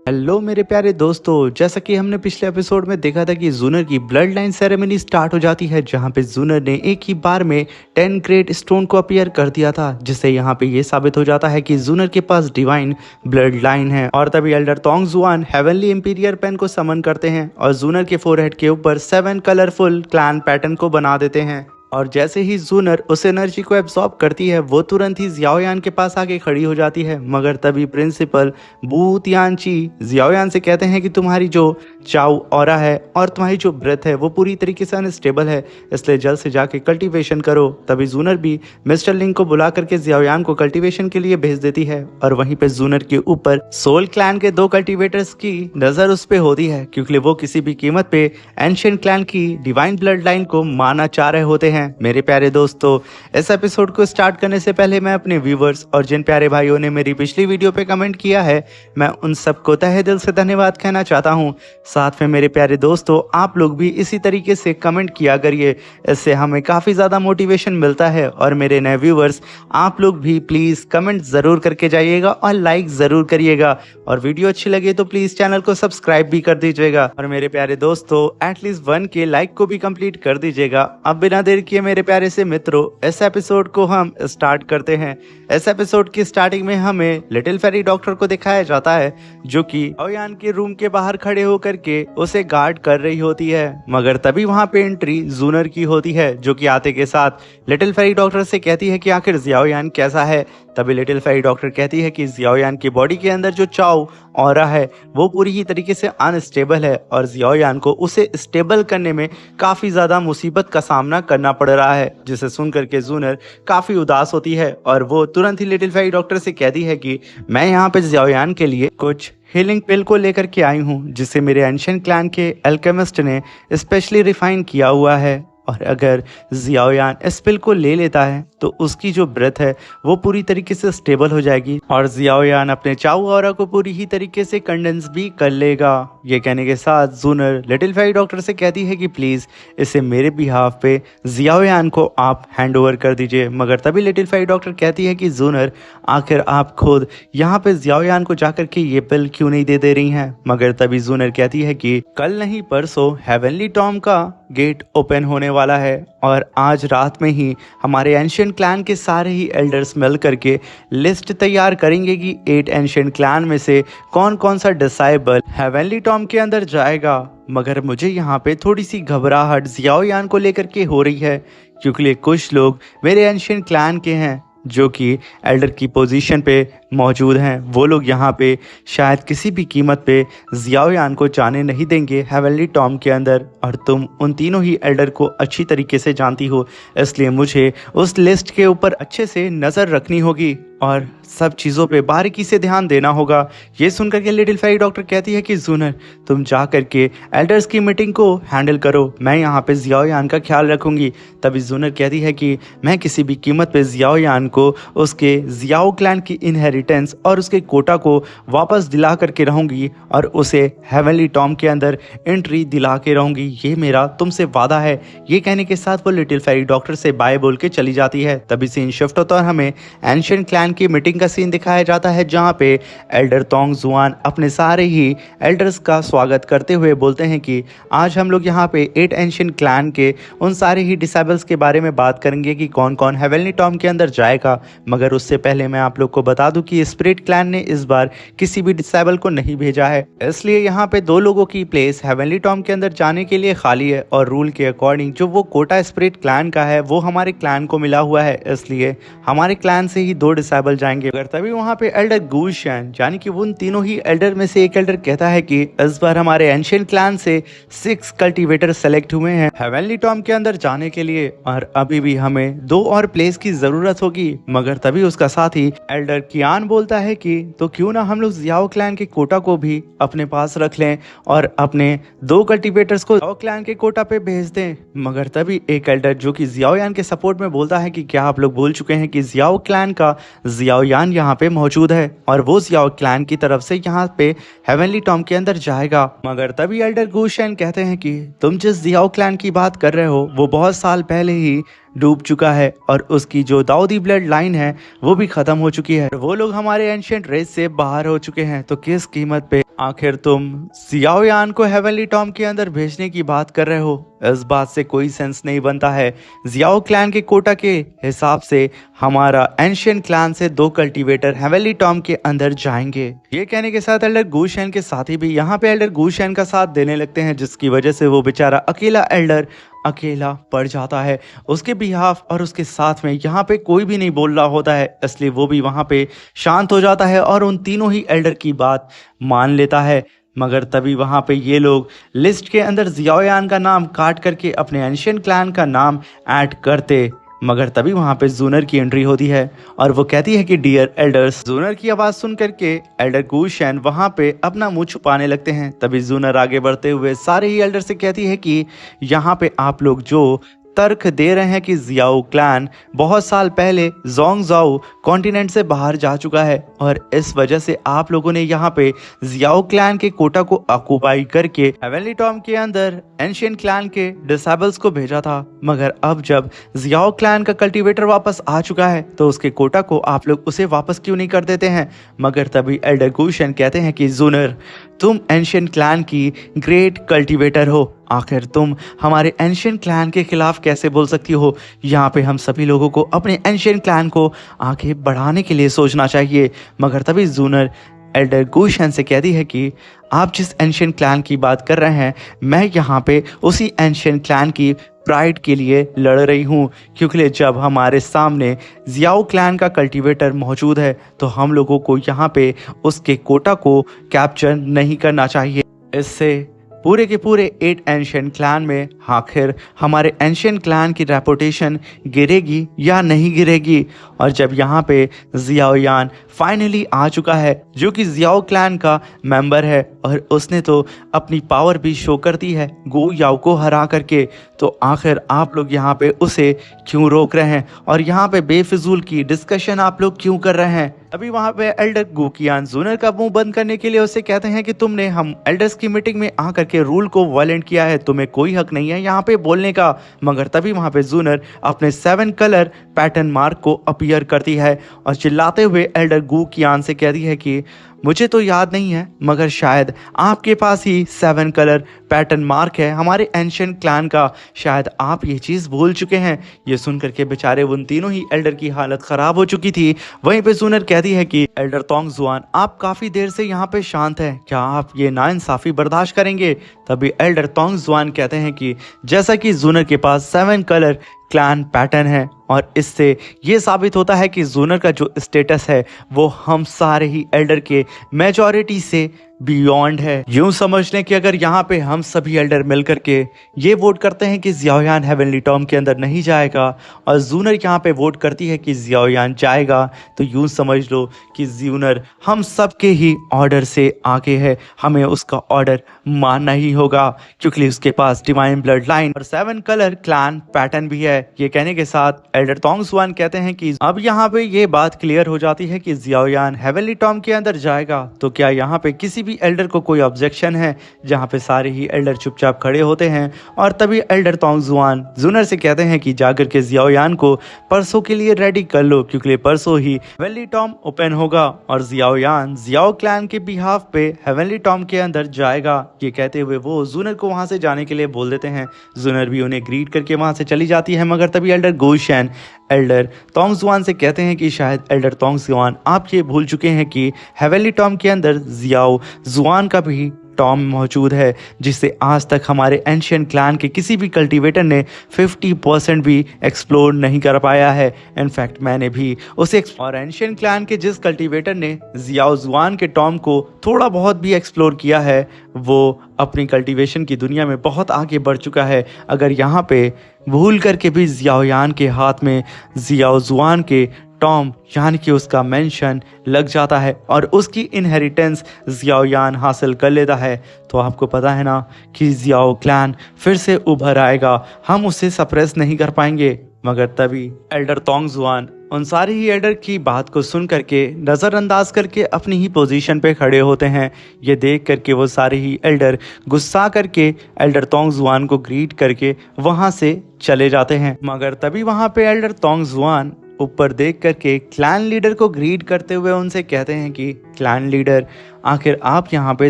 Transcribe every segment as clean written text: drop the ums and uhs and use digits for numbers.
Hello मेरे प्यारे दोस्तों, जैसा कि हमने पिछले एपिसोड में देखा था कि जूनर की ब्लड लाइन सेरेमनी स्टार्ट हो जाती है, जहां पे जूनर ने एक ही बार में 10 ग्रेट स्टोन को अपीयर कर दिया था, जिससे यहां पे ये साबित हो जाता है कि जूनर के पास डिवाइन ब्लड लाइन है। और तभी एल्डर तोंग जुआन हेवनली इंपीरियर पेन को समन करते हैं और जूनर के फोरहेड के ऊपर 7 कलरफुल क्लैन पैटर्न को बना देते हैं। और जैसे ही जूनर उस एनर्जी को एब्सॉर्ब करती है, वो तुरंत ही जियाओयान के पास आके खड़ी हो जाती है। मगर तभी प्रिंसिपल बू तियानची जियाओयान से कहते हैं कि तुम्हारी जो चाउ ऑरा है और तुम्हारी जो ब्रेथ है वो पूरी तरीके से अनस्टेबल है, इसलिए जल्द से जाके कल्टीवेशन करो। तभी जूनर भी मिस्टर लिंग को बुला करके जियाओयान को कल्टीवेशन के लिए भेज देती है। और वहीं पे जूनर के ऊपर सोल क्लैन के 2 कल्टीवेटर्स की नजर उस पे होती है, क्योंकि वो किसी भी कीमत पे एंशिएंट क्लैन की डिवाइन ब्लड लाइन को मारना चाह रहे होते हैं। मेरे प्यारे दोस्तों, इस एपिसोड को स्टार्ट करने से पहले मैं अपने व्यूवर्स और जिन प्यारे भाइयों ने मेरी पिछली वीडियो पे कमेंट किया है, मैं उन सबको तहे दिल से धन्यवाद कहना चाहता हूं। साथ में मेरे प्यारे दोस्तों, आप लोग भी इसी तरीके से कमेंट किया करिए, इससे हमें काफ़ी ज़्यादा मोटिवेशन मिलता है। और मेरे नए व्यूवर्स, आप लोग भी प्लीज़ कमेंट ज़रूर करके जाइएगा और लाइक ज़रूर करिएगा, और वीडियो अच्छी लगे तो प्लीज़ चैनल को सब्सक्राइब भी कर दीजिएगा। और मेरे प्यारे दोस्तों, एटलीस्ट 1K लाइक को भी कंप्लीट कर दीजिएगा। अब बिना देर किए मेरे प्यारे से मित्रों, इस एपिसोड को हम स्टार्ट करते हैं। इस एपिसोड की स्टार्टिंग में हमें लिटिल फेरी डॉक्टर को दिखाया जाता है, जो कि ओयान के रूम के बाहर खड़े होकर के उसे गार्ड कर रही होती है। मगर तभी वहां पे एंट्री जूनर की होती है, जो कि आते के साथ लिटिल फेरी डॉक्टर से कहती है कि आखिर जियाओयान कैसा है। तभी लिटिल फेरी डॉक्टर कहती है कि जियाओयान की बॉडी के अंदर जो चाओ ऑरा है वो पूरी ही तरीके से अनस्टेबल है, और जियाओयान को उसे स्टेबल करने में काफ़ी ज़्यादा मुसीबत का सामना करना पड़ रहा है। जिसे सुन करके जूनर काफ़ी उदास होती है और वो तुरंत ही लिटिल फेरी डॉक्टर से कहती है कि मैं यहाँ पे जियाओयान के लिए कुछ हीलिंग पिल को लेकर के आई हूँ, जिसे मेरे एंशिएंट क्लैन के अल्केमिस्ट ने स्पेशली रिफाइन किया हुआ है। और अगर जियाओयान इस पिल को ले लेता है तो उसकी जो ब्रेथ है वो पूरी तरीके से स्टेबल हो जाएगी, और जियाओयान अपने चाउ ऑरा को पूरी ही तरीके से कंडेंस भी कर लेगा। ये कहने के साथ जूनर लिटिल फेरी डॉक्टर से कहती है कि प्लीज़ इसे मेरे बिहाफ पे जियाओयान को आप हैंड ओवर कर दीजिए। मगर तभी लिटिल फेरी डॉक्टर कहती है कि जूनर, आखिर आप खुद यहाँ पे जियाओयान को जाकर के ये पिल क्यों नहीं दे रही हैं। मगर तभी जूनर कहती है कि कल नहीं परसों हेवनली टॉम का गेट ओपन होने वाला है, और आज रात में ही हमारे एंशिएंट क्लैन के सारे ही एल्डर्स मिल करके लिस्ट तैयार करेंगे कि 8 एंशिएंट क्लैन में से कौन कौन सा डिसाइबल हेवनली टॉम के अंदर जाएगा। मगर मुझे यहाँ पे थोड़ी सी घबराहट जियाओयान को लेकर के हो रही है, क्योंकि कुछ लोग मेरे एंशिएंट क्लैन के हैं जो कि एल्डर की पोजीशन पे मौजूद हैं। वो लोग यहाँ पे शायद किसी भी कीमत पे जियाओयान को जाने नहीं देंगे हेवनली टॉम के अंदर, और तुम उन तीनों ही एल्डर को अच्छी तरीके से जानती हो, इसलिए मुझे उस लिस्ट के ऊपर अच्छे से नज़र रखनी होगी और सब चीज़ों पे बारीकी से ध्यान देना होगा। ये सुनकर के लिटिल फेरी डॉक्टर कहती है कि जूनर, तुम जा करके एल्डर्स की मीटिंग को हैंडल करो, मैं यहाँ पे जियाओयान का ख्याल रखूंगी। तभी जूनर कहती है कि मैं किसी भी कीमत पे जियाओयान को उसके जियाओ क्लैन की इनहेरिटेंस और उसके कोटा को वापस दिला करके रहूंगी, और उसे हेवनली टॉम के अंदर एंट्री दिला के रहूंगी। ये मेरा तुमसे वादा है। ये कहने के साथ वो लिटिल फेरी डॉक्टर से बाय बोल के चली जाती है। तभी सीन शिफ्ट होता है, हमें एंशिएंट क्लैन की मीटिंग का सीन दिखाया जाता है, जहां पे एल्डर तोंग जुआन अपने सारे ही एल्डर्स का स्वागत करते हुए बोलते हैं कि आज हम लोग यहाँ पे 8 एंशिएंट क्लैन के उन सारे ही डिसेबल्स के बारे में बात करेंगे कि कौन कौन हेवनली टॉम के अंदर जाएगा। मगर उससे पहले मैं आप लोग को बता दूं कि स्पिरिट क्लैन ने इस बार किसी भी डिसेबल को नहीं भेजा है, इसलिए यहाँ पे 2 लोगों की प्लेस हेवनली टॉम के अंदर जाने के लिए खाली है, और रूल के अकॉर्डिंग जो वो कोटा स्पिरिट क्लैन का है वो हमारे क्लैन को मिला हुआ है, इसलिए हमारे क्लैन से ही 2 डिसेबल जाएंगे। अगर तभी वहाँ पे एल्डर गूशन, यानी कि उन तीनों ही एल्डर में से एक एल्डर कहता है कि इस बार हमारे एंशिएंट क्लैन से 6 कल्टीवेटर सेलेक्ट हुए हैं हेवनली टॉम के अंदर जाने के लिए, और अभी भी हमें 2 और प्लेस की जरूरत होगी। मगर तभी उसका साथी एल्डर कियान बोलता है कि तो क्यों ना हम लोग जियाओ क्लैन के कोटा को भी अपने पास रख लें और अपने 2 कल्टीवेटर्स को जियाओ क्लैन के कोटा पे भेज दें। मगर तभी एक एल्डर जो कि जियाओयान के सपोर्ट में बोलता है कि क्या आप लोग भूल चुके हैं कि जियाओ क्लैन का जियाओयान यहाँ पे मौजूद है, और वो जियाओ क्लैन की तरफ से यहाँ पे हेवनली टॉम के अंदर जाएगा। मगर तभी एल्डर गूशन कहते हैं कि तुम जिस जियाओ क्लैन की बात कर रहे हो वो बहुत साल पहले ही डूब चुका है और उसकी जो दाऊदी ब्लड लाइन है वो भी खत्म हो चुकी है। वो लोग हमारे एंशिएंट रेस से बाहर हो चुके हैं। तो किस कीमत पे आखिर तुम जियाओ यान को हेवनली टॉम के अंदर भेजने की बात कर रहे हो? इस बात से कोई सेंस नहीं बनता है। जियाओ क्लैन के कोटा के हिसाब से हमारा एंशिएंट क्लैन से 2 कल्टीवेटर हेवनली टॉम के अंदर जाएंगे। ये कहने के साथ एल्डर गुशैन के साथी भी यहाँ पे एल्डर गुशैन का साथ देने लगते हैं, जिसकी वजह से वो बेचारा अकेला एल्डर अकेला पड़ जाता है। उसके बिहाफ और उसके साथ में यहाँ पे कोई भी नहीं बोल रहा होता है, इसलिए वो भी वहाँ पे शांत हो जाता है और उन तीनों ही एल्डर की बात मान लेता है। मगर तभी वहाँ पे ये लोग लिस्ट के अंदर जियाओ यान का नाम काट करके अपने एंशिएंट क्लैन का नाम ऐड करते, मगर तभी वहाँ पे जूनर की एंट्री होती है और वो कहती है कि डियर एल्डर्स। जूनर की आवाज़ सुन करके एल्डर गुशैन वहाँ पे अपना मुंह छुपाने लगते हैं। तभी जूनर आगे बढ़ते हुए सारे ही एल्डर से कहती है कि यहाँ पे आप लोग जो तर्क दे रहे हैं कि जियाओ क्लैन बहुत साल पहले जोंगजाओ कॉन्टिनेंट से बाहर जा चुका है और इस वजह से आप लोगों ने यहाँ पे जियाओ क्लैन के कोटा को ऑक्युपाई करके हेवनली टॉम के अंदर एंशिएंट क्लैन के डिसेबल्स को भेजा था। मगर अब जब जियाओ क्लैन का कल्टीवेटर वापस आ चुका है तो उसके कोटा को आप लोग उसे वापस क्यों नहीं कर देते हैं? मगर तभी एल्डर गुशैन कहते हैं कि जूनर, तुम एंशिएंट क्लैन की ग्रेट कल्टीवेटर हो, आखिर तुम हमारे एंशिएंट क्लैन के खिलाफ कैसे बोल सकती हो? यहाँ पे हम सभी लोगों को अपने एंशिएंट क्लैन को आगे बढ़ाने के लिए सोचना चाहिए। मगर तभी जूनर एल्डर गुशैन से कहती है कि आप जिस एंशिएंट क्लैन की बात कर रहे हैं, मैं यहाँ पे उसी एंशिएंट क्लैन की प्राइड के लिए लड़ रही हूँ, क्योंकि जब हमारे सामने जियाओ क्लैन का कल्टीवेटर मौजूद है तो हम लोगों को यहाँ पे उसके कोटा को कैप्चर नहीं करना चाहिए। इससे पूरे के पूरे 8 एंशिएंट क्लैन में आखिर हमारे एंशिएंट क्लैन की रेपुटेशन गिरेगी या नहीं गिरेगी। और जब यहाँ पे जियाओ यान फाइनली आ चुका है, जो कि जियाओ क्लैन का मेंबर है और उसने तो अपनी पावर भी शो कर दी है गो याओ को हरा करके, तो आखिर आप लोग यहाँ पे उसे क्यों रोक रहे हैं और यहाँ पे बेफिजूल की डिस्कशन आप लोग क्यों कर रहे हैं? अभी वहाँ पे एल्डर गुकियान जूनर का मुंह बंद करने के लिए उसे कहते हैं कि तुमने हम एल्डर्स की मीटिंग में आकर के रूल को वायलेंट किया है, तुम्हें कोई हक नहीं है यहाँ पे बोलने का। मगर तभी वहाँ पे जूनर अपने 7 कलर पैटर्न मार्क को अपीयर करती है और चिल्लाते हुए एल्डर गुकियान से कहती है कि मुझे तो याद नहीं है, मगर शायद आपके पास ही 7 कलर पैटर्न मार्क है हमारे एंशिएंट क्लैन का, शायद आप ये चीज़ भूल चुके हैं। ये सुन करके बेचारे उन तीनों ही एल्डर की हालत ख़राब हो चुकी थी। वहीं पे जूनर कहती है कि एल्डर तोंग जुआन, आप काफ़ी देर से यहाँ पे शांत हैं, क्या आप ये नाइंसाफ़ी बर्दाश्त करेंगे? तभी एल्डर तोंग जुआन कहते हैं कि जैसा कि जूनर के पास 7 कलर क्लैन पैटर्न है और इससे ये साबित होता है कि जूनर का जो स्टेटस है वो हम सारे ही एल्डर के मेजॉरिटी से बियॉन्ड है। यूं समझ लें कि अगर यहाँ पे हम सभी एल्डर मिलकर के ये वोट करते हैं कि जियाओ यान हेवनली टॉम के अंदर नहीं जाएगा और जूनर यहाँ पे वोट करती है कि जियाओ यान जाएगा, तो यूं समझ लो कि जूनर हम सबके ही ऑर्डर से आगे है, हमें उसका ऑर्डर मानना ही होगा, क्योंकि उसके पास डिवाइन ब्लड लाइन और 7 कलर क्लैन पैटर्न भी है। ये कहने के साथ एल्डर तोंग जुआन कहते हैं कि अब यहाँ पे ये बात क्लियर हो जाती है कि जियाओ यान हेवनली टॉम के अंदर जाएगा, तो क्या यहाँ पे किसी भी एल्डर को कोई ऑब्जेक्शन है? जहाँ पे सारे ही एल्डर चुपचाप खड़े होते हैं और तभी एल्डर तोंग जुआन जूनर से कहते हैं कि जाकर के जियाओ यान को परसों के लिए रेडी कर लो, क्योंकि परसों ही हेवनली टॉम ओपन होगा और जियाओ यान जियाओ क्लैन के बिहाफ पे हेवनली टॉम के अंदर जाएगा। ये कहते हुए वो जूनर को वहां से जाने के लिए बोल देते हैं। जूनर भी उन्हें ग्रीट करके वहां से चली जाती है। मगर तभी एल्डर गुशैन एल्डर तोंग जुआन से कहते हैं कि शायद एल्डर तोंग जुआन आप ये भूल चुके हैं कि हेवनली टॉम के अंदर जियाओ जुआन का भी टॉम मौजूद है, जिससे आज तक हमारे एंशिएंट क्लैन के किसी भी कल्टीवेटर ने 50% भी एक्सप्लोर नहीं कर पाया है। इनफैक्ट मैंने भी उसे और एंशिएंट क्लैन के जिस कल्टीवेटर ने जियाओ जुआन के टॉम को थोड़ा बहुत भी एक्सप्लोर किया है, वो अपनी कल्टीवेशन की दुनिया में बहुत आगे बढ़ चुका है। अगर यहाँ पे भूल करके भी जियाओ यान के हाथ में जियाओ जुआन के टॉम यानी कि उसका मेंशन लग जाता है और उसकी इनहेरिटेंस जियाओ यान हासिल कर लेता है, तो आपको पता है ना कि जियाओ क्लैन फिर से उभर आएगा, हम उसे सप्रेस नहीं कर पाएंगे। मगर तभी एल्डर तोंगजुआन उन सारे ही एल्डर की बात को सुन करके नज़रअंदाज करके अपनी ही पोजीशन पे खड़े होते हैं। ये देख करके वो सारे ही एल्डर गुस्सा करके एल्डर तोंगजुआन को ग्रीट करके वहाँ से चले जाते हैं। मगर तभी वहाँ पे एल्डर तोंगजुआन ऊपर देख करके क्लैन लीडर को ग्रीट करते हुए उनसे कहते हैं कि क्लैन लीडर, आखिर आप यहाँ पे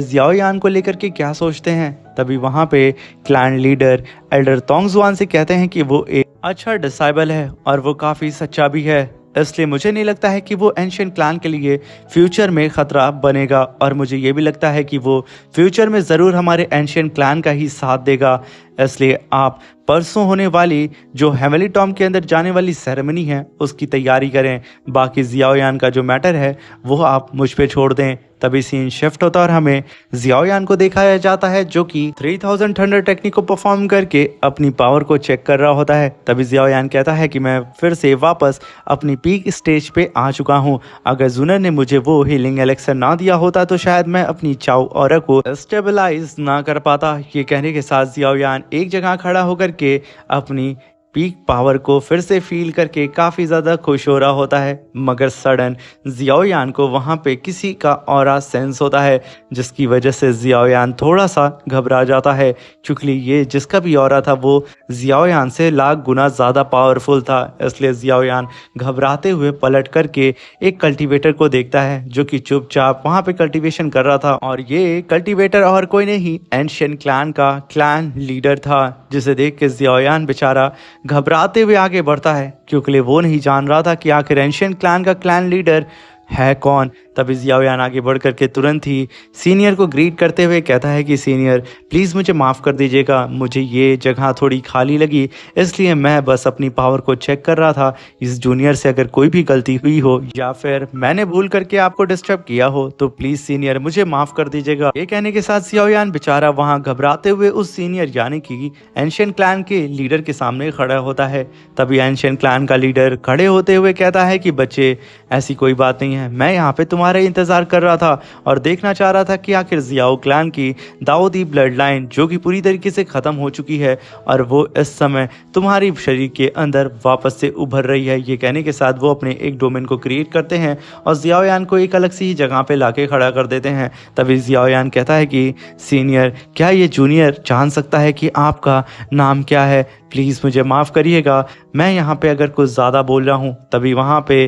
जियाओयान को लेकर के क्या सोचते हैं। तभी वहाँ पे क्लैन लीडर एल्डर तोंगजुआन से कहते हैं कि वो एक अच्छा डिसाइबल है और वो काफ़ी सच्चा भी है, इसलिए मुझे नहीं लगता है कि वो एंशिएंट क्लैन के लिए फ्यूचर में ख़तरा बनेगा, और मुझे ये भी लगता है कि वो फ्यूचर में ज़रूर हमारे एंशिएंट क्लैन का ही साथ देगा। इसलिए आप परसों होने वाली जो हेवनली टॉम के अंदर जाने वाली सेरेमनी है उसकी तैयारी करें। बाकी जियाओयान का जो मैटर है वो आप मुझ पे छोड़ दें। तभी सीन शिफ्ट होता है और हमें जियाओयान को दिखाया जाता है जो कि 3000 थंडर टेक्निक को परफॉर्म करके अपनी पावर को चेक कर रहा होता है। तभी जियाओयान कहता है कि मैं फिर से वापस अपनी पीक स्टेज पे आ चुका हूँ। अगर जुनर ने मुझे वो हीलिंग एलेक्सर ना दिया होता तो शायद मैं अपनी चाओ ऑरा को स्टेबलाइज ना कर पाता। ये कहने के साथ जियाओयान एक जगह खड़ा होकर के अपनी पीक पावर को फिर से फील करके काफ़ी ज़्यादा खुश हो रहा होता है। मगर सडन जियाओयान को वहाँ पे किसी का ऑरा सेंस होता है, जिसकी वजह से जियाओयान थोड़ा सा घबरा जाता है, क्योंकि ये जिसका भी ऑरा था वो जियाओयान से लाख गुना ज़्यादा पावरफुल था। इसलिए जियाओयान घबराते हुए पलट करके एक कल्टीवेटर को देखता है जो कि चुपचाप वहाँ पे कल्टीवेशन कर रहा था, और ये कल्टीवेटर और कोई नहीं एंशिएंट क्लैन का क्लैन लीडर था, जिसे देख के जियाओयान बेचारा घबराते हुए आगे बढ़ता है, क्योंकि वो नहीं जान रहा था कि आखिर एंशिएंट क्लैन का क्लैन लीडर है कौन। तभी जियाओयान आगे बढ़ करके तुरंत ही सीनियर को ग्रीट करते हुए कहता है कि सीनियर प्लीज़ मुझे माफ़ कर दीजिएगा, मुझे ये जगह थोड़ी खाली लगी इसलिए मैं बस अपनी पावर को चेक कर रहा था। इस जूनियर से अगर कोई भी गलती हुई हो या फिर मैंने भूल करके आपको डिस्टर्ब किया हो तो प्लीज़ सीनियर मुझे माफ़ कर दीजिएगा। ये कहने के साथ जियाओयान बेचारा वहाँ घबराते हुए उस सीनियर यानी कि एंशिएंट क्लैन के लीडर के सामने खड़ा होता है। तभी एंशिएंट क्लैन का लीडर खड़े होते हुए कहता है कि बच्चे ऐसी कोई बात नहीं है, मैं यहाँ पे तुम्हारा इंतज़ार कर रहा था और देखना चाह रहा था कि आखिर जियाओ क्लैन की दाऊदी ब्लड लाइन जो कि पूरी तरीके से ख़त्म हो चुकी है और वो इस समय तुम्हारी शरीर के अंदर वापस से उभर रही है। ये कहने के साथ वो अपने एक डोमेन को क्रिएट करते हैं और जियाओयान को एक अलग सी ही जगह पे लाके खड़ा कर देते हैं। तभी जियाओयान कहता है कि सीनियर क्या ये जूनियर जान सकता है कि आपका नाम क्या है, प्लीज़ मुझे माफ़ करिएगा, मैं यहाँ पे अगर कुछ ज़्यादा बोल रहा हूँ। तभी वहाँ पे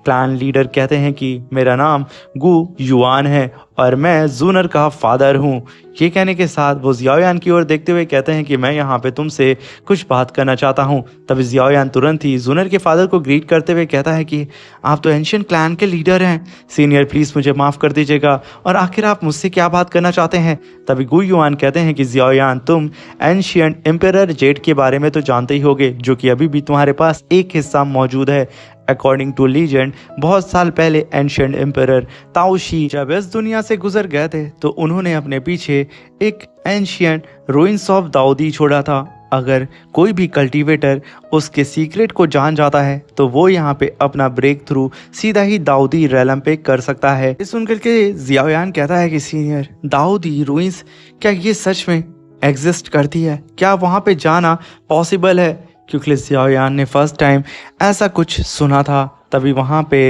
क्लैन लीडर कहते हैं कि मेरा नाम गु युआन है और मैं जूनर का फादर हूँ। ये कहने के साथ वो जियाओयान की ओर देखते हुए कहते हैं कि मैं यहाँ पे तुमसे कुछ बात करना चाहता हूँ। तभी जियाओयान तुरंत ही जूनर के फादर को ग्रीट करते हुए कहता है कि आप तो एंशिएंट क्लैन के लीडर हैं, सीनियर प्लीज़ मुझे माफ़ कर दीजिएगा, और आखिर आप मुझसे क्या बात करना चाहते हैं। तभी गु युआन कहते हैं कि जियाओयान तुम एंशिएंट एम्परर जेड के बारे में तो जानते ही होगे, जो कि अभी भी तुम्हारे पास एक हिस्सा मौजूद है। अकॉर्डिंग टू लीजेंड बहुत साल पहले एंशिएंट एम्परर ताओशी जब इस दुनिया से गुजर गए थे तो उन्होंने अपने पीछे एक एंशिएंट रूइंस ऑफ दाऊदी छोड़ा था। अगर कोई भी कल्टीवेटर उसके सीक्रेट को जान जाता है तो वो यहाँ पे अपना ब्रेक थ्रू सीधा ही दाऊदी रेलम पे कर सकता है। इस सुनकर के जियाओयान कहता है कि सीनियर दाऊदी रूइंस क्या ये सच में एग्जिस्ट करती है, क्या वहाँ पे जाना पॉसिबल है, क्योंकि जियाओयान ने फर्स्ट टाइम ऐसा कुछ सुना था। तभी वहाँ पे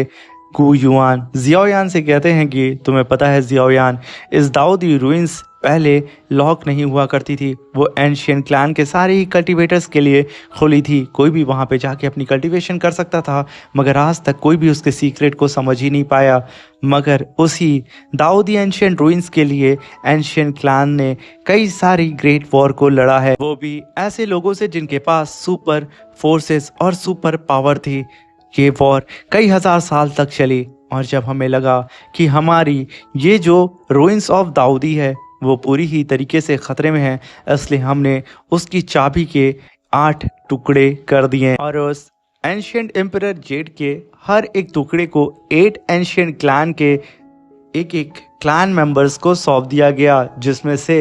गु युआन जियाओयान से कहते हैं कि तुम्हें पता है जियाओयान इस दाऊदी रूइंस पहले लॉक नहीं हुआ करती थी, वो एंशिएंट क्लैन के सारे ही कल्टीवेटर्स के लिए खुली थी, कोई भी वहाँ पे जाके अपनी कल्टीवेशन कर सकता था, मगर आज तक कोई भी उसके सीक्रेट को समझ ही नहीं पाया। मगर उसी दाऊदी एंशिएंट रूइंस के लिए एंशिएंट क्लैन ने कई सारी ग्रेट वॉर को लड़ा है, वो भी ऐसे लोगों से जिनके पास सुपर फोर्सेस और सुपर पावर थी। ये वॉर कई हजार साल तक चली और जब हमें लगा कि हमारी ये जो रूइंस ऑफ दाऊदी है वो पूरी ही तरीके से ख़तरे में है, इसलिए हमने उसकी चाबी के 8 टुकड़े कर दिए और उस एंशिएंट एम्परर जेड के हर एक टुकड़े को 8 एंशिएंट क्लैन के एक एक क्लैन मेंबर्स को सौंप दिया गया, जिसमें से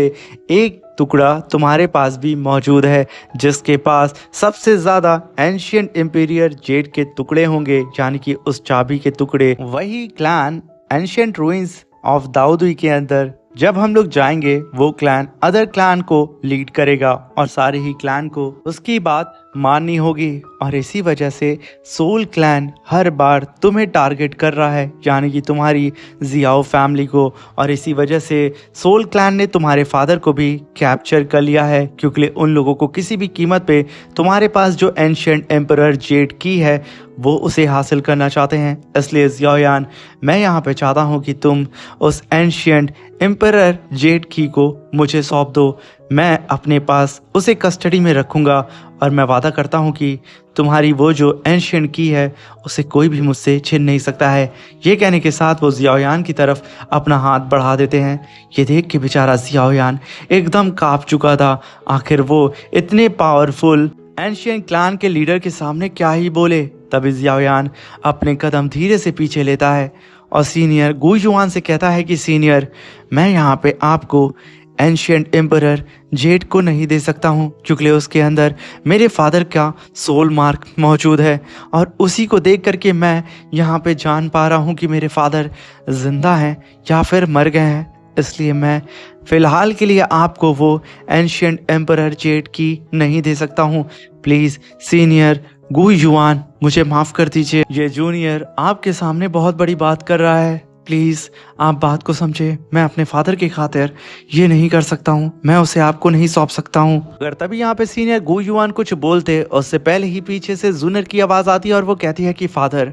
एक टुकड़ा तुम्हारे पास भी मौजूद है, जिसके पास सबसे ज़्यादा एंशिएंट एम्पीरियर जेड के टुकड़े होंगे, यानी कि उस चाबी के टुकड़े। वही clan ancient ruins of Dawoodi के अंदर जब हम लोग जाएंगे वो क्लैन अदर क्लैन को लीड करेगा और सारे ही क्लैन को उसकी बात माननी होगी और इसी वजह से सोल क्लैन हर बार तुम्हें टारगेट कर रहा है, यानी कि तुम्हारी जियाओ फैमिली को। और इसी वजह से सोल क्लैन ने तुम्हारे फादर को भी कैप्चर कर लिया है, क्योंकि उन लोगों को किसी भी कीमत पे तुम्हारे पास जो एंशिएंट एम्परर जेड की है वो उसे हासिल करना चाहते हैं। इसलिए जियाओयान, मैं यहाँ पे चाहता हूँ कि तुम उस एंशिएंट एम्परर जेड की को मुझे सौंप दो। मैं अपने पास उसे कस्टडी में रखूँगा और मैं वादा करता हूँ कि तुम्हारी वो जो एंशिएंट की है उसे कोई भी मुझसे छीन नहीं सकता है। ये कहने के साथ वो जियाओयान की तरफ अपना हाथ बढ़ा देते हैं। ये देख के बेचारा जियाओयान एकदम काँप चुका था। आखिर वो इतने पावरफुल एंशिएंट क्लैन के लीडर के सामने क्या ही बोले। तभी जियाओयान अपने कदम धीरे से पीछे लेता है और सीनियर गुयुआन से कहता है कि सीनियर, मैं यहाँ पे आपको एंशिएंट एम्परर जेड को नहीं दे सकता हूँ, क्योंकि उसके अंदर मेरे फादर का सोल मार्क मौजूद है और उसी को देख करके मैं यहाँ पे जान पा रहा हूँ कि मेरे फादर जिंदा हैं या फिर मर गए हैं। इसलिए मैं फ़िलहाल के लिए आपको वो एंशिएंट एम्परर जेड की नहीं दे सकता हूँ। प्लीज़ सीनियर गुयुआन, मुझे माफ़ कर दीजिए। ये जूनियर आपके सामने बहुत बड़ी बात कर रहा है, प्लीज़ आप बात को समझे। मैं अपने फादर की खातिर ये नहीं कर सकता हूँ, मैं उसे आपको नहीं सौंप सकता हूँ। अगर तभी यहाँ पे सीनियर गुयुआन कुछ बोलते, उससे पहले ही पीछे से जूनियर की आवाज़ आती है और वो कहती है कि फादर,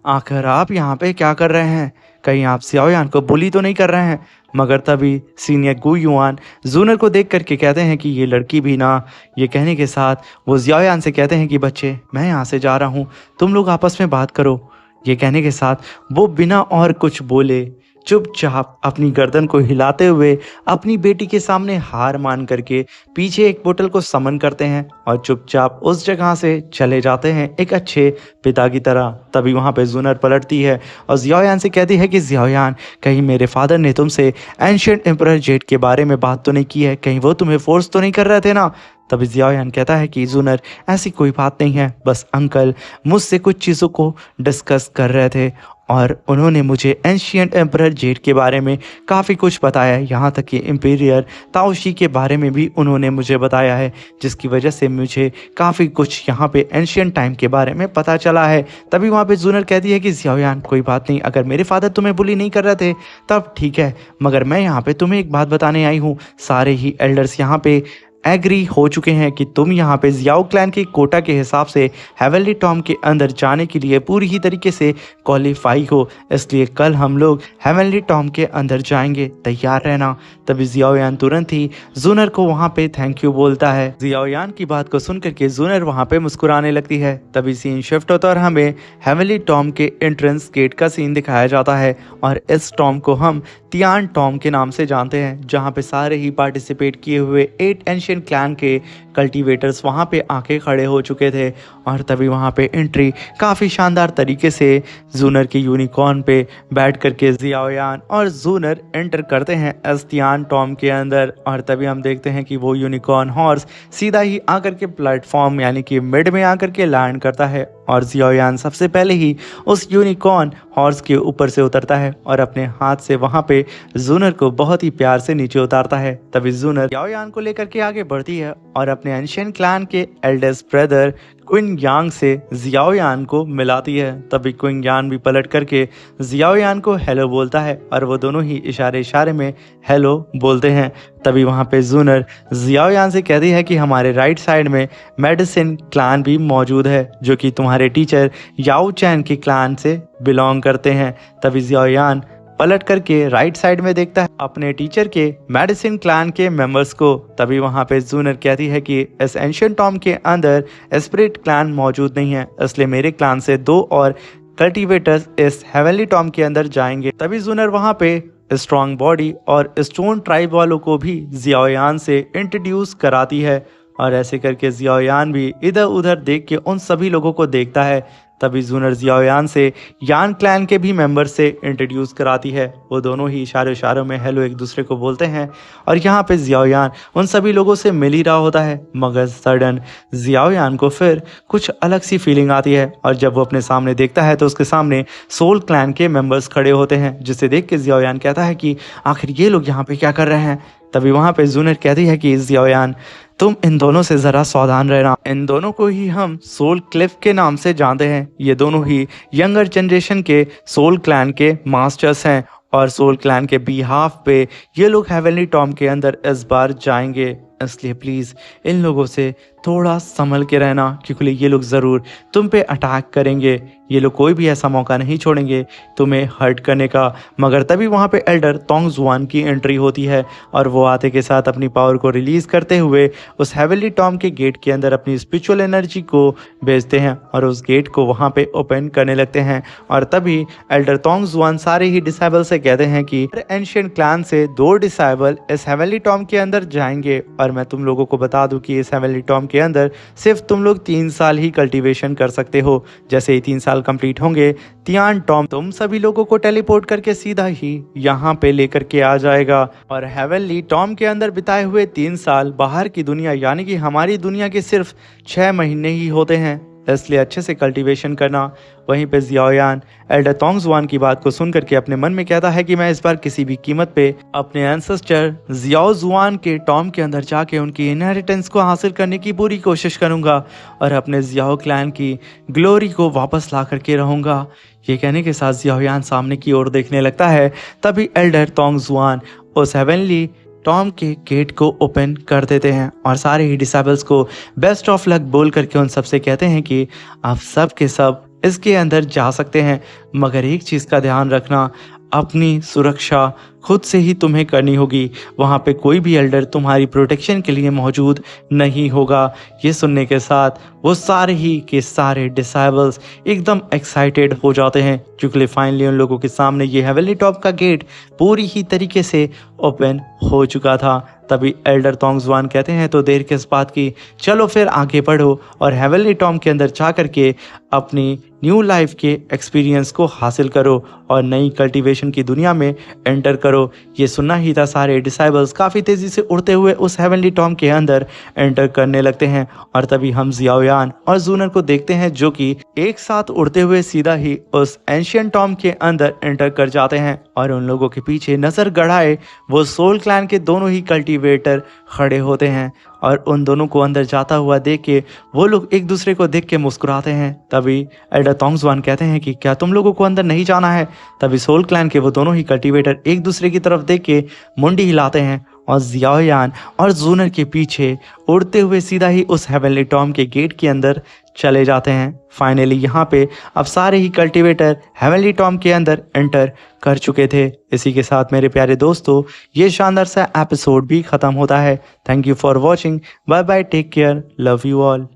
आखिर आप यहाँ पे क्या कर रहे हैं? कहीं आप जियाओयान को बुली तो नहीं कर रहे हैं? मगर तभी सीनियर गुयुआन जूनियर को देख करके कहते हैं कि ये लड़की भी ना। ये कहने के साथ वो जियाओयान से कहते हैं कि बच्चे, मैं यहाँ से जा रहा हूँ, तुम लोग आपस में बात करो। ये कहने के साथ वो बिना और कुछ बोले चुपचाप अपनी गर्दन को हिलाते हुए अपनी बेटी के सामने हार मान करके पीछे एक बोतल को समन करते हैं और चुपचाप उस जगह से चले जाते हैं एक अच्छे पिता की तरह। तभी वहाँ पे जूनियर पलटती है और जियाओयान से कहती है कि जियाओयान, कहीं मेरे फादर ने तुमसे एंशिएंट एम्परर जेड के बारे में बात तो नहीं की है? कहीं वो तुम्हें फोर्स तो नहीं कर रहे थे ना? तभी जियाओयान कहता है कि जूनियर, ऐसी कोई बात नहीं है, बस अंकल मुझसे कुछ चीज़ों को डिस्कस कर रहे थे और उन्होंने मुझे एंशिएंट एम्परर जेड के बारे में काफ़ी कुछ बताया, यहाँ तक कि इम्पीरियर ताओशी के बारे में भी उन्होंने मुझे बताया है, जिसकी वजह से मुझे काफ़ी कुछ यहाँ पे एंशिएंट टाइम के बारे में पता चला है। तभी वहाँ पे जूनियर कहती है कि जियाओयान, कोई बात नहीं, अगर मेरे फादर तुम्हें बुली नहीं कर रहे थे तब ठीक है, मगर मैं यहाँ पे तुम्हें एक बात बताने आई हूँ। सारे ही एल्डर्स यहाँ पे एग्री हो चुके हैं कि तुम यहाँ पे जियाओ क्लैन के कोटा के हिसाब से हेवनली टॉम के अंदर जाने के लिए पूरी ही तरीके से क्वालिफाई हो। इसलिए कल हम लोग हेवनली टॉम के अंदर जाएंगे, तैयार रहना। तभी जियाओयान तुरंत ही जूनियर को वहाँ पे थैंक यू बोलता है। जियाओयान की बात को सुन करके जूनियर वहाँ पे मुस्कुराने लगती है। तभी सीन शिफ्ट होता और हमें हेवनली टॉम के एंट्रेंस गेट का सीन दिखाया जाता है और इस टॉम को हम तियान टॉम के नाम से जानते हैं, जहाँ पे सारे ही पार्टिसिपेट किए हुए 8 एंशिएंट क्लैन के कल्टीवेटर्स वहाँ पे आके खड़े हो चुके थे। और तभी वहाँ पे एंट्री काफ़ी शानदार तरीके से जूनियर के यूनिकॉर्न पे बैठ करके जियाओयान और जूनियर एंटर करते हैं तियान टॉम के अंदर। और तभी हम देखते हैं कि वो यूनिकॉर्न हॉर्स सीधा ही आकर के प्लेटफॉर्म यानी कि मिड में आकर के लैंड करता है और जियाओयान सबसे पहले ही उस यूनिकॉर्न हॉर्स के ऊपर से उतरता है और अपने हाथ से वहाँ पे जूनियर को बहुत ही प्यार से नीचे उतारता है। तभी जूनियर जियाओयान को लेकर के आगे बढ़ती है और अपने एंशिएंट क्लैन के एल्डेस्ट ब्रदर क्विन यांग से जियाओयान को मिलाती है। तभी क्विन यांग भी पलट करके जियाओयान को हेलो बोलता है और वो दोनों ही इशारे इशारे में हेलो बोलते हैं। तभी वहाँ पे जूनियर जियाओयान से कहती है कि हमारे राइट साइड में मेडिसिन क्लैन भी मौजूद है, जो कि तुम्हारे टीचर याओ चैन के क्लैन से बिलोंग करते हैं। तभी जियाओयान पलट करके राइट साइड में देखता है अपने टीचर के मेडिसिन क्लैन के मेंबर्स को। तभी वहाँ पे जूनियर कहती है कि इस एंशिएंट टॉम के अंदर स्पिरिट क्लैन मौजूद नहीं है, इसलिए मेरे क्लैन से 2 और कल्टीवेटर्स इस हेवनली टॉम के अंदर जाएंगे। तभी जूनियर वहाँ पे स्ट्रॉन्ग बॉडी और स्टोन ट्राइब वालों को भी जियाओयान से इंट्रोड्यूस कराती है और ऐसे करके जियाओयान भी इधर उधर देख के उन सभी लोगों को देखता है। तभी जूनियर जियाओयान से यान क्लैन के भी मेंबर से इंट्रोड्यूस कराती है। वो दोनों ही इशारों में हेलो एक दूसरे को बोलते हैं और यहाँ पे जियाओयान उन सभी लोगों से मिल ही रहा होता है, मगर सडन जियाओयान को फिर कुछ अलग सी फीलिंग आती है और जब वो अपने सामने देखता है तो उसके सामने सोल क्लैन के मेंबर्स खड़े होते हैं, जिसे देख के जियाओयान कहता है कि आखिर ये लोग यहाँ पे क्या कर रहे हैं। तभी वहाँ पे जूनर कहती है कि जियाओयान तुम इन दोनों से ज़रा सावधान रहना। इन दोनों को ही हम सोल क्लिफ के नाम से जानते हैं। ये दोनों ही यंगर जनरेशन के सोल क्लैन के मास्टर्स हैं और सोल क्लैन के बिहाफ पे ये लोग हेवनली टॉम के अंदर इस बार जाएंगे। इसलिए प्लीज़ इन लोगों से थोड़ा संभल के रहना, क्योंकि ये लोग ज़रूर तुम पे अटैक करेंगे। ये लोग कोई भी ऐसा मौका नहीं छोड़ेंगे तुम्हें हर्ट करने का। मगर तभी वहाँ पे एल्डर तोंग जुआन की एंट्री होती है और वो आते के साथ अपनी पावर को रिलीज़ करते हुए उस हेवनली टॉम के गेट के अंदर अपनी स्पिरिचुअल एनर्जी को भेजते हैं और उस गेट को वहाँ पे ओपन करने लगते हैं। और तभी एल्डर तोंग जुआन सारे ही डिसाइबल से कहते हैं कि एंशिएंट क्लैन से 2 डिसाइबल इस हेवनली टॉम के अंदर जाएंगे। और मैं तुम लोगों को बता दूं कि इस हेवनली टॉम के अंदर सिर्फ तुम लोग 3 साल ही कल्टीवेशन कर सकते हो। जैसे ही 3 साल कंप्लीट होंगे तियान टॉम तुम सभी लोगों को टेलीपोर्ट करके सीधा ही यहाँ पे लेकर के आ जाएगा। और हेवनली टॉम के अंदर बिताए हुए 3 साल बाहर की दुनिया यानी कि हमारी दुनिया के सिर्फ 6 महीने ही होते हैं, इसलिए अच्छे से कल्टीवेशन करना। वहीं पे जियाओयान एल्डर तोंग जुआन की बात को सुन करके अपने मन में कहता है कि मैं इस बार किसी भी कीमत पे अपने एंसेस्टर जियाओ जुआन के टॉम के अंदर जाके उनकी इनहेरिटेंस को हासिल करने की पूरी कोशिश करूंगा और अपने जियाओ क्लैन की ग्लोरी को वापस ला करके रहूंगा। ये कहने के साथ जियाओयान सामने की ओर देखने लगता है। तभी एल्डर तोंग जुआन उस हेवनली टॉम के गेट को ओपन कर देते हैं और सारे ही डिसेबल्स को बेस्ट ऑफ लक बोल करके उन सबसे कहते हैं कि आप सब के सब इसके अंदर जा सकते हैं, मगर एक चीज़ का ध्यान रखना, अपनी सुरक्षा खुद से ही तुम्हें करनी होगी। वहाँ पे कोई भी एल्डर तुम्हारी प्रोटेक्शन के लिए मौजूद नहीं होगा। ये सुनने के साथ वो सारे ही के सारे डिसेबल्स एकदम एक्साइटेड हो जाते हैं, क्योंकि फाइनली उन लोगों के सामने ये हेवनली टॉप का गेट पूरी ही तरीके से ओपन हो चुका था। तभी एल्डर तोंग जुआन कहते हैं तो देर किस बात की, चलो फिर आगे बढ़ो और हेवनली टॉम के अंदर जा करके अपनी न्यू लाइफ के एक्सपीरियंस को हासिल करो और नई कल्टीवेशन की दुनिया में एंटर करो। ये सुनना ही था सारे डिसाइबल्स काफ़ी तेज़ी से उड़ते हुए उस हेवनली टॉम के अंदर एंटर करने लगते हैं। और तभी हम जियाओयान और जूनर को देखते हैं जो कि एक साथ उड़ते हुए सीधा ही उस एंशिएंट टॉम के अंदर एंटर कर जाते हैं और उन लोगों के पीछे नजर गड़ाए वो सोल क्लैन के दोनों ही कल्टीवेटर खड़े होते हैं और उन दोनों को अंदर जाता हुआ देख के वो लोग एक दूसरे को देख के मुस्कुराते हैं। तभी एल्डर तोंग जुआन कहते हैं कि क्या तुम लोगों को अंदर नहीं जाना है। तभी सोल क्लैन के वो दोनों ही कल्टीवेटर एक दूसरे की तरफ देख के मुंडी हिलाते हैं और जियाओयान और जूनर के पीछे उड़ते हुए सीधा ही उस हेवनली टॉम के गेट के अंदर चले जाते हैं। फाइनली यहाँ पे अब सारे ही कल्टीवेटर हेवनली टॉम के अंदर एंटर कर चुके थे। इसी के साथ मेरे प्यारे दोस्तों ये शानदार सा एपिसोड भी ख़त्म होता है। Thank you for watching, bye bye, take care, love you all.